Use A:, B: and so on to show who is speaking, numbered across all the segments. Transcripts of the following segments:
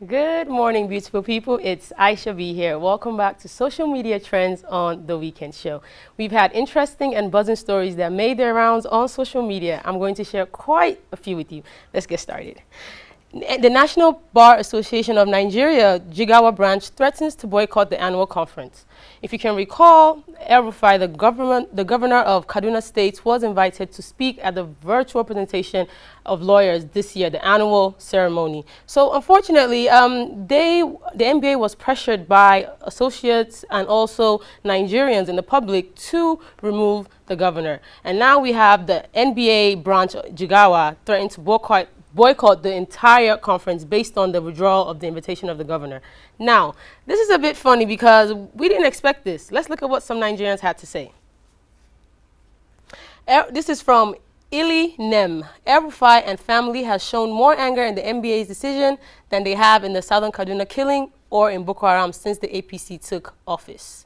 A: Good morning, beautiful people. It's Aisha B here. Welcome back to Social Media Trends on The Weekend Show. We've had interesting and buzzing stories that made their rounds on social media. I'm going to share quite a few with you. Let's get started. The National Bar Association of Nigeria, Jigawa branch, threatens to boycott the annual conference. If you can recall, El-Rufai, the governor of Kaduna State, was invited to speak at the virtual presentation of lawyers this year, the annual ceremony. So unfortunately, the NBA was pressured by associates and also Nigerians in the public to remove the governor. And now we have the NBA branch, Jigawa, threatening to boycott the entire conference based on the withdrawal of the invitation of the governor. Now, this is a bit funny because we didn't expect this. Let's look at what some Nigerians had to say. This is from Ili Nem. El-Rufai and family has shown more anger in the NBA's decision than they have in the Southern Kaduna killing or in Boko Haram since the APC took office.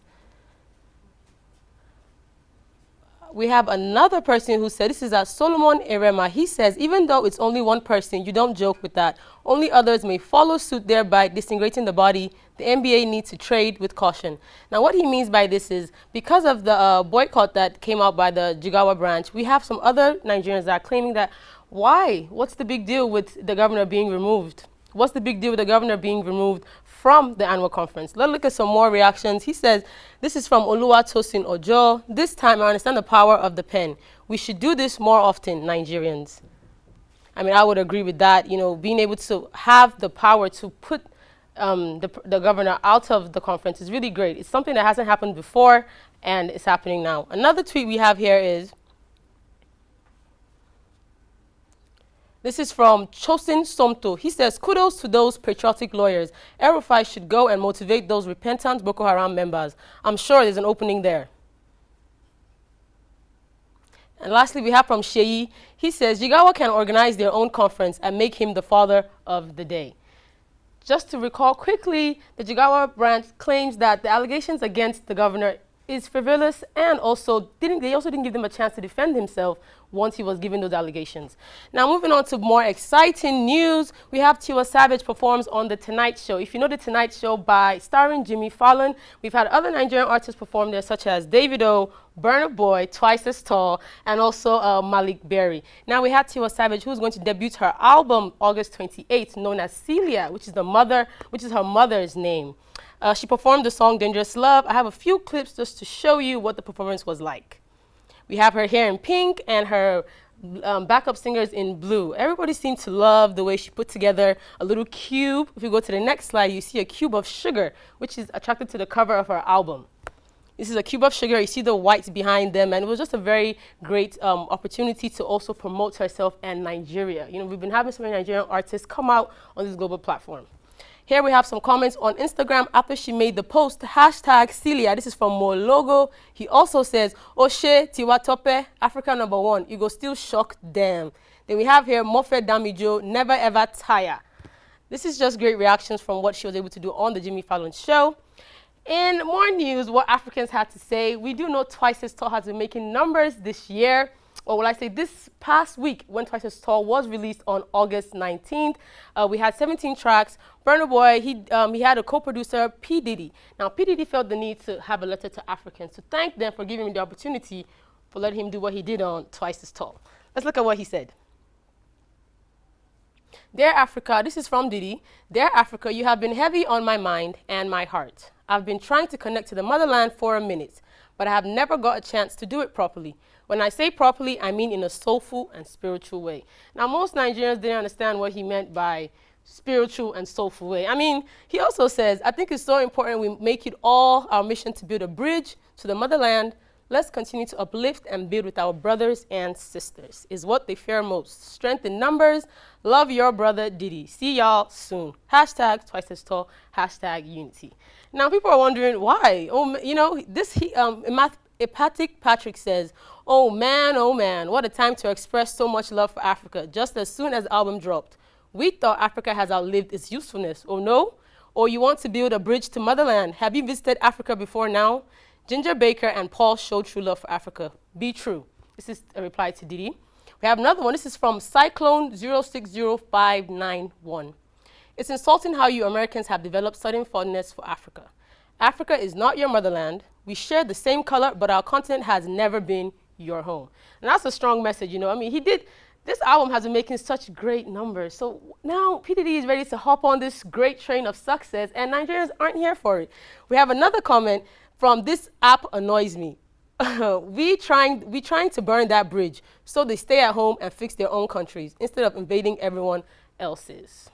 A: We have another person who said, this is Solomon Erema. He says, even though it's only one person, you don't joke with that. Only others may follow suit, thereby disintegrating the body. The NBA needs to trade with caution. Now, what he means by this is, because of the boycott that came out by the Jigawa branch, we have some other Nigerians that are claiming that, why? What's the big deal with the governor being removed? What's the big deal with the governor being removed from the annual conference? Let's look at some more reactions. He says, this is from Oluwatosin Ojo. This time I understand the power of the pen. We should do this more often, Nigerians. I mean, I would agree with that. You know, being able to have the power to put the governor out of the conference is really great. It's something that hasn't happened before, and it's happening now. Another tweet we have here is, this is from Chosin Somto. He says, kudos to those patriotic lawyers. El-Rufai should go and motivate those repentant Boko Haram members. I'm sure there's an opening there. And lastly, we have from Sheyi. He says, Jigawa can organize their own conference and make him the father of the day. Just to recall quickly, the Jigawa branch claims that the allegations against the governor is frivolous, and also they also didn't give him a chance to defend himself once he was given those allegations. Now, moving on to more exciting news, we have Tiwa Savage performs on The Tonight Show. If you know The Tonight Show, by starring Jimmy Fallon, we've had other Nigerian artists perform there, such as Davido, Burna Boy, Twice as Tall, and also Malik Berry. Now, we have Tiwa Savage, who's going to debut her album August 28th, known as Celia, which is her mother's name. She performed the song Dangerous Love. I have a few clips just to show you what the performance was like. We have her hair in pink and her backup singers in blue. Everybody seemed to love the way she put together a little cube. If you go to the next slide, you see a cube of sugar, which is attracted to the cover of her album. This is a cube of sugar. You see the whites behind them, and it was just a very great opportunity to also promote herself and Nigeria. You know, we've been having so many Nigerian artists come out on this global platform. Here we have some comments on Instagram after she made the post, hashtag Celia. This is from Mologo. He also says, Oshe Tiwa Tope, Africa #1. You go still shock them. Then we have here, Mofe Damijo, never ever tire. This is just great reactions from what she was able to do on the Jimmy Fallon show. In more news, what Africans had to say, we do know Twice as Tall has been making numbers this year. Or will I say this past week, when Twice as Tall was released on August 19th. We had 17 tracks. Burna Boy, he had a co-producer, P. Diddy. Now, P. Diddy felt the need to have a letter to Africans to thank them for giving him the opportunity for letting him do what he did on Twice as Tall. Let's look at what he said. Dear Africa, this is from Diddy. Dear Africa, you have been heavy on my mind and my heart. I've been trying to connect to the motherland for a minute, but I have never got a chance to do it properly. When I say properly, I mean in a soulful and spiritual way. Now, most Nigerians didn't understand what he meant by spiritual and soulful way. I mean, he also says, I think it's so important we make it all our mission to build a bridge to the motherland. Let's continue to uplift and build with our brothers and sisters, is what they fear most. Strength in numbers. Love your brother Diddy. See y'all soon. Hashtag Twice as Tall. Hashtag unity. Now, people are wondering why. Oh, you know, Hepatic Patrick says, oh man, what a time to express so much love for Africa, just as soon as the album dropped. We thought Africa has outlived its usefulness, oh no? Or you want to build a bridge to motherland? Have you visited Africa before now? Ginger Baker and Paul showed true love for Africa. Be true. This is a reply to Diddy. We have another one. This is from Cyclone 060591. It's insulting how you Americans have developed sudden fondness for Africa. Africa is not your motherland. We share the same color, but our continent has never been your home. And that's a strong message, you know. I mean, this album has been making such great numbers. So now P. Diddy is ready to hop on this great train of success, and Nigerians aren't here for it. We have another comment from "This app annoys me." we trying to burn that bridge, so they stay at home and fix their own countries instead of invading everyone else's.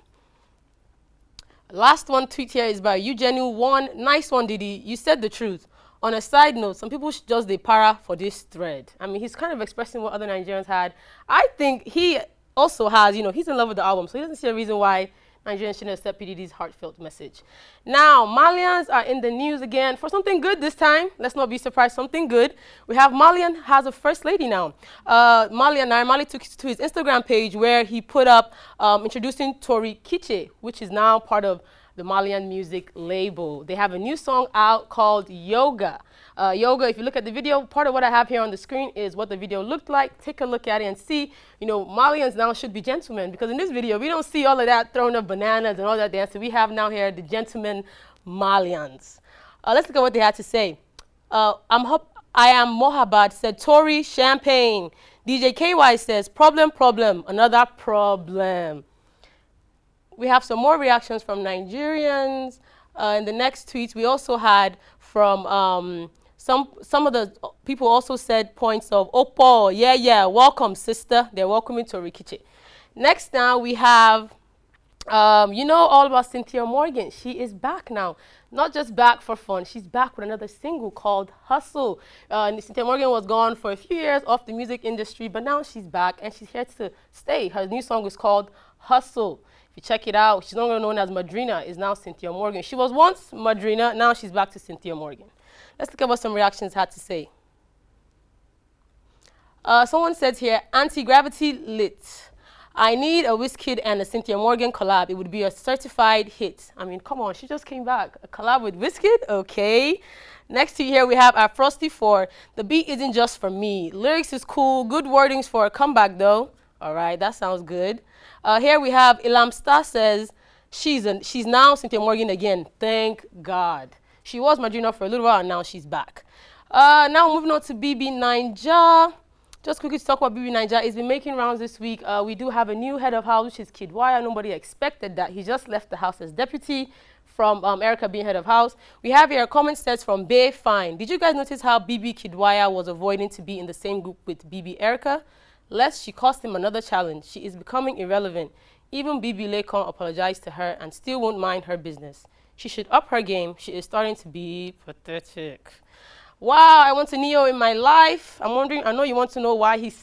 A: Last one tweet here is by Eugenu1. Nice one, Diddy. You said the truth. On a side note, some people should just para for this thread. I mean, he's kind of expressing what other Nigerians had. I think he also has, you know, he's in love with the album, so he doesn't see a reason why Nigerians shouldn't accept P. Diddy's heartfelt message. Now, Malians are in the news again for something good this time. Let's not be surprised, something good. We have Malian has a first lady now. Mali took to his Instagram page where he put up introducing Tori Kiche, which is now part of the Malian music label. They have a new song out called Yoga. Yoga, if you look at the video, part of what I have here on the screen is what the video looked like. Take a look at it and see, you know, Malians now should be gentlemen, because in this video, we don't see all of that throwing up bananas and all that dancing. We have now here the gentlemen Malians. Let's look at what they had to say. I am Mohabad said, Tori, champagne. DJ KY says, problem, another problem. We have some more reactions from Nigerians. In the next tweets, we also had from some of the people also said points of, Oppo, yeah, welcome, sister. They're welcoming Tori Kiche. Next now, we have, you know all about Cynthia Morgan. She is back now. Not just back for fun, she's back with another single called Hustle. Cynthia Morgan was gone for a few years off the music industry, but now she's back and she's here to stay. Her new song is called Hustle. If you check it out, she's no longer known as Madrina, is now Cynthia Morgan. She was once Madrina, now she's back to Cynthia Morgan. Let's look at what some reactions had to say. Someone said here, anti-gravity lit. I need a Wizkid and a Cynthia Morgan collab. It would be a certified hit. I mean, come on, she just came back. A collab with Wizkid? Okay. Next to here, we have our Frosty 4. The beat isn't just for me. Lyrics is cool. Good wordings for a comeback, though. All right, that sounds good. Here we have Ilam Star says, she's now Cynthia Morgan again. Thank God. She was Madrina for a little while, and now she's back. Now moving on to BB Naija. Just quickly to talk about BB Naija. It's been making rounds this week. We do have a new head of house, which is Kid Wire. Nobody expected that. He just left the house as deputy from Erica being head of house. We have here a comment sets from Bay Fine. Did you guys notice how BB Kid Wire was avoiding to be in the same group with BB Erica? Lest she cost him another challenge. She is becoming irrelevant. Even BB Laycon apologized to her and still won't mind her business. She should up her game. She is starting to be pathetic. Wow, I want a Neo in my life. I'm wondering, I know you want to know why she's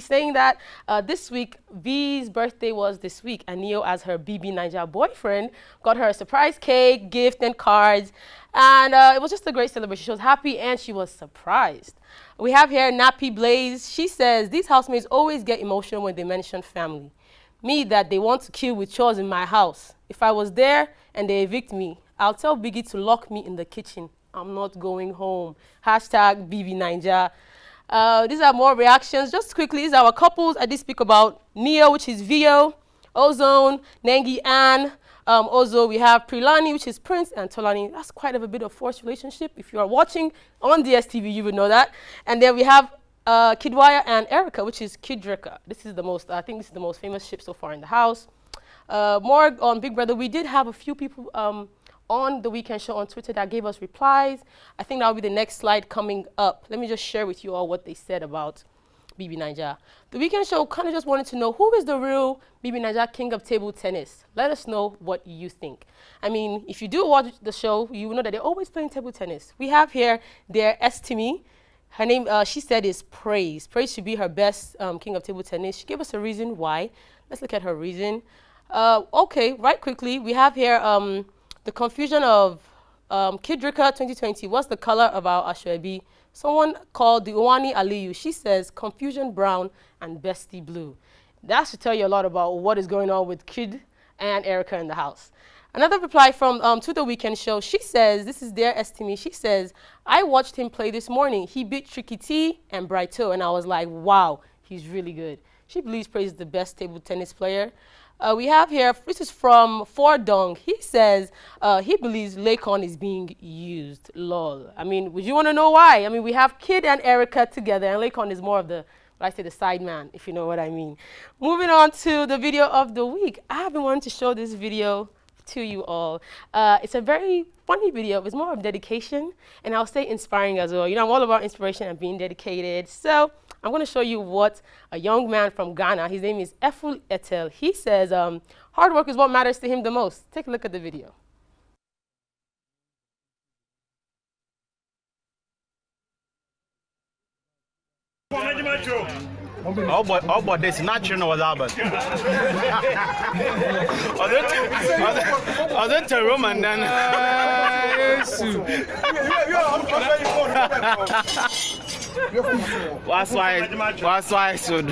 A: saying that. This week, V's birthday was this week, and Neo, as her BB Naija boyfriend, got her a surprise cake, gift, and cards. And it was just a great celebration. She was happy and she was surprised. We have here Nappy Blaze. She says, these housemates always get emotional when they mention family. Me, that they want to kill with chores in my house. If I was there and they evict me, I'll tell Biggie to lock me in the kitchen. I'm not going home. Hashtag BB Naija. These are more reactions. Just quickly, these are our couples I did speak about. Neo, which is Vio, Ozone, Nengi Ann. Also, we have Prilani, which is Prince, and Tolani. That's quite a bit of forced relationship. If you are watching on DSTV, you would know that. And then we have Kidwaya and Erica, which is Kidrika. This is the most, I think this is the most famous ship so far in the house. More on Big Brother. We did have a few people on the weekend show on Twitter that gave us replies. I think that will be the next slide coming up. Let me just share with you all what they said about BB Naija. The weekend show kind of just wanted to know who is the real BB Naija king of table tennis. Let us know what you think. I mean, if you do watch the show, you will know that they're always playing table tennis. We have here their Estimi. Her name, she said, is Praise. Praise should be her best king of table tennis. She gave us a reason why. Let's look at her reason. Okay, right quickly, we have here the confusion of Kidrika 2020. What's the color of our Ashwebi? Someone called the Uwani Aliyu. She says confusion brown and bestie blue. That should tell you a lot about what is going on with Kid and Erica in the house. Another reply from To The Weekend Show. She says, this is their estimate. She says, I watched him play this morning. He beat Tricky T and Brighto, and I was like, wow, he's really good. She believes Praise is the best table tennis player. We have here, this is from Fordong. He says he believes Lakon is being used. Lol. I mean, would you want to know why? I mean, we have Kid and Erica together, and Lakon is more of the, what I say, the side man, if you know what I mean. Moving on to the video of the week. I have been wanting to show this video to you all. It's a very funny video. It's more of dedication, and I'll say inspiring as well. You know, I'm all about inspiration and being dedicated. So I'm going to show you what a young man from Ghana, his name is Eful Etel, he says hard work is what matters to him the most. Take a look at the video.
B: Oh, but this natural was Albert. Other to Roman then. That's why I should.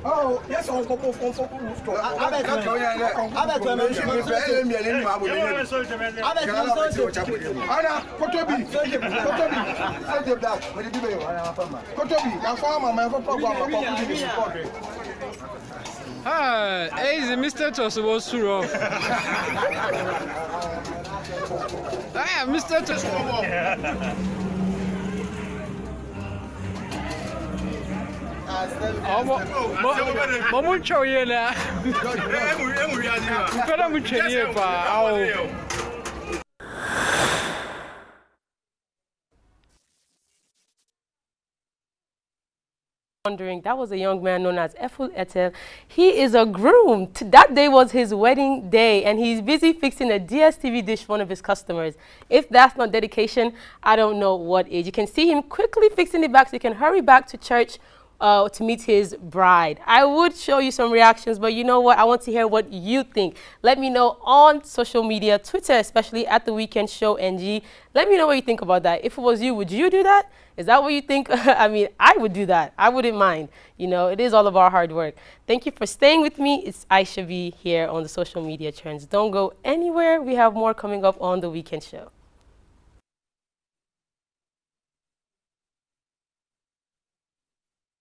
C: Oh, yes, I'm going to go for I bet
D: easy, Mr. Toss was too rough. Mr. Toss. Mucho yena. Kada mucho yepa.
A: Wondering, that was a young man known as Eful Etel. He is a groom. That day was his wedding day, and he's busy fixing a DSTV dish for one of his customers. If that's not dedication, I don't know what is. You can see him quickly fixing it back so he can hurry back to church to meet his bride. I would show you some reactions, but you know what? I want to hear what you think. Let me know on social media, Twitter especially, at The Weekend Show NG. Let me know what you think about that. If it was you, would you do that? Is that what you think? I mean, I would do that. I wouldn't mind. You know, it is all about hard work. Thank you for staying with me. It's Aisha V here on the social media trends. Don't go anywhere. We have more coming up on The Weekend Show.